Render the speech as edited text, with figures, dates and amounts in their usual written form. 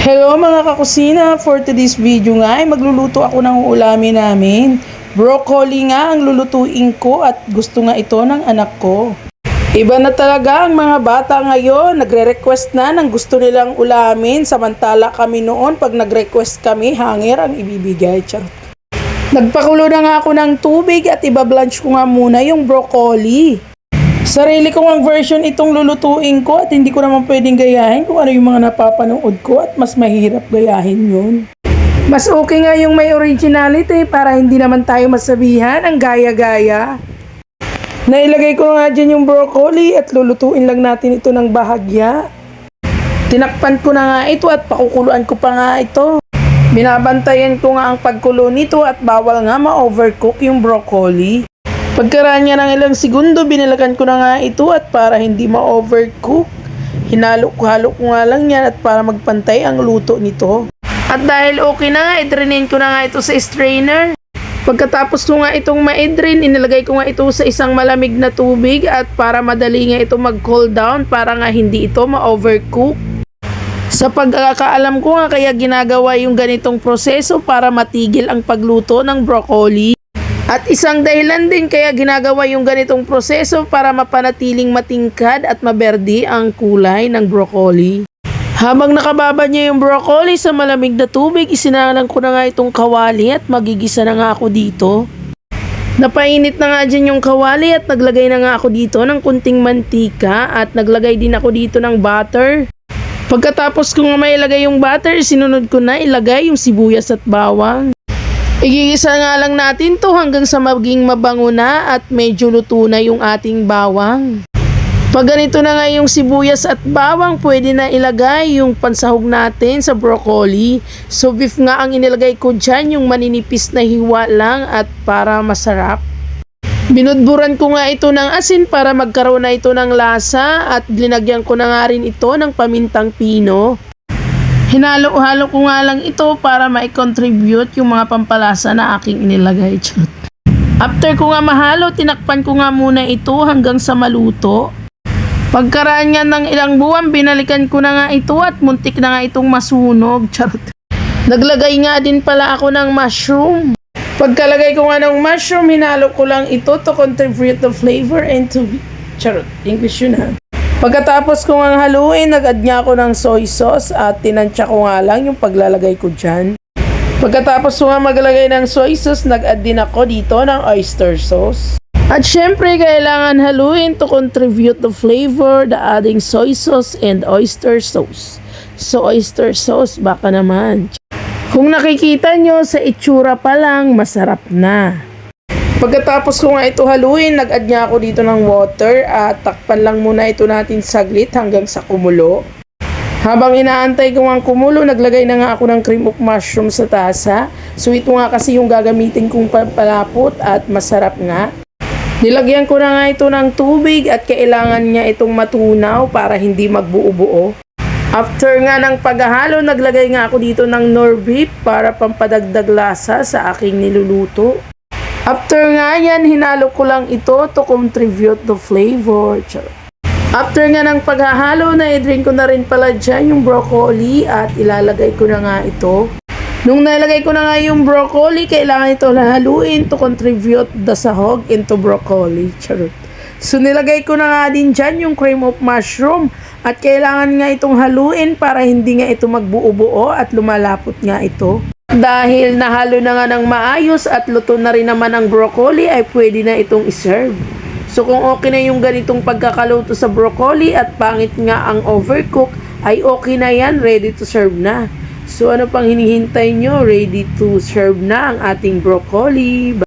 Hello mga kakusina, for today's video nga ay magluluto ako ng ulamin namin. Broccoli nga ang lulutuin ko at gusto nga ito ng anak ko. Iba na talaga ang mga bata ngayon, nagre-request na ng gusto nilang ulamin, samantala kami noon pag nag-request kami, hanger ang ibibigay. Charot. Nagpakulo na nga ako ng tubig at ibablanch ko nga muna yung broccoli. Sarili ko ang version itong lulutuin ko at hindi ko naman pwedeng gayahin kung ano yung mga napapanood ko at mas mahirap gayahin yun. Mas okay nga yung may originality para hindi naman tayo masabihan ang gaya-gaya. Nailagay ko nga dyan yung broccoli at lulutuin lang natin ito ng bahagya. Tinakpan ko na nga ito at pakukuluan ko pa nga ito. Binabantayan ko nga ang pagkulo nito at bawal nga ma-overcook yung broccoli. Pagkaraan niya ng ilang segundo, binalakan ko na nga ito at para hindi ma-overcook, hinalo-halo ko nga lang yan at para magpantay ang luto nito. At dahil okay na nga, i-drainin ko na nga ito sa strainer. Pagkatapos ko nga itong ma-drain, inilagay ko nga ito sa isang malamig na tubig at para madali nga ito mag-cool down para nga hindi ito ma-overcook. Sa pagkakaalam ko nga kaya ginagawa yung ganitong proseso para matigil ang pagluto ng broccoli. At isang dahilan din kaya ginagawa yung ganitong proseso para mapanatiling matingkad at maberdi ang kulay ng broccoli. Habang nakababad niya yung broccoli sa malamig na tubig, isinalang ko na nga itong kawali at magigisa na nga ako dito. Napainit na nga dyan yung kawali at naglagay na nga ako dito ng kunting mantika at naglagay din ako dito ng butter. Pagkatapos ko nga mailagay yung butter, sinunod ko na ilagay yung sibuyas at bawang. Igigisa nga lang natin to hanggang sa maging mabango na at medyo luto na yung ating bawang. Pag ganito na nga yung sibuyas at bawang, pwede na ilagay yung pansahog natin sa broccoli. So beef nga ang inilagay ko dyan, yung maninipis na hiwa lang at para masarap. Binudburan ko nga ito ng asin para magkaroon na ito ng lasa at linagyan ko na nga rin ito ng pamintang pino. Hinalo-halo ko nga lang ito para ma-contribute yung mga pampalasa na aking inilagay. After ko nga mahalo, tinakpan ko nga muna ito hanggang sa maluto. Pagkaraan nga ng ilang buwan, binalikan ko na nga ito at muntik na nga itong masunog. Naglagay nga din pala ako ng mushroom. Pagkalagay ko nga ng mushroom, hinalo ko lang ito to contribute the flavor and to... English yun ha. Pagkatapos ko nga haluin, nag-add nga ako ng soy sauce at tinansya ko nga lang yung paglalagay ko dyan. Pagkatapos ko nga maglagay ng soy sauce, nag-add din ako dito ng oyster sauce. At syempre, kailangan haluin to contribute the flavor, the adding soy sauce and oyster sauce. So, oyster sauce, baka naman. Kung nakikita nyo, sa itsura pa lang, masarap na. Pagkatapos ko nga ito haluin, nag-add nga ako dito ng water at takpan lang muna ito natin saglit hanggang sa kumulo. Habang inaantay ko nga kumulo, naglagay na nga ako ng cream of mushroom sa tasa. So ito nga kasi yung gagamitin kong palapot at masarap nga. Nilagyan ko na nga ito ng tubig at kailangan niya itong matunaw para hindi magbuo-buo. After nga ng paghahalo, naglagay nga ako dito ng nor beef para pampadagdag lasa sa aking niluluto. After nga yan, hinalo ko lang ito to contribute the flavor. After nga ng paghahalo, na-drain ko na rin pala dyan yung broccoli at ilalagay ko na nga ito. Nung nalagay ko na nga yung broccoli, kailangan ito haluin to contribute the sahog into broccoli. So nilagay ko na nga din dyan yung cream of mushroom at kailangan nga itong haluin para hindi nga ito magbuo-buo at lumalapot nga ito. Dahil nahalo na nga ng maayos at luto na rin naman ang broccoli ay pwede na itong iserve. So kung okay na yung ganitong pagkakaluto sa broccoli at pangit nga ang overcook ay okay na yan, ready to serve na. So ano pang hinihintay nyo? Ready to serve na ang ating broccoli.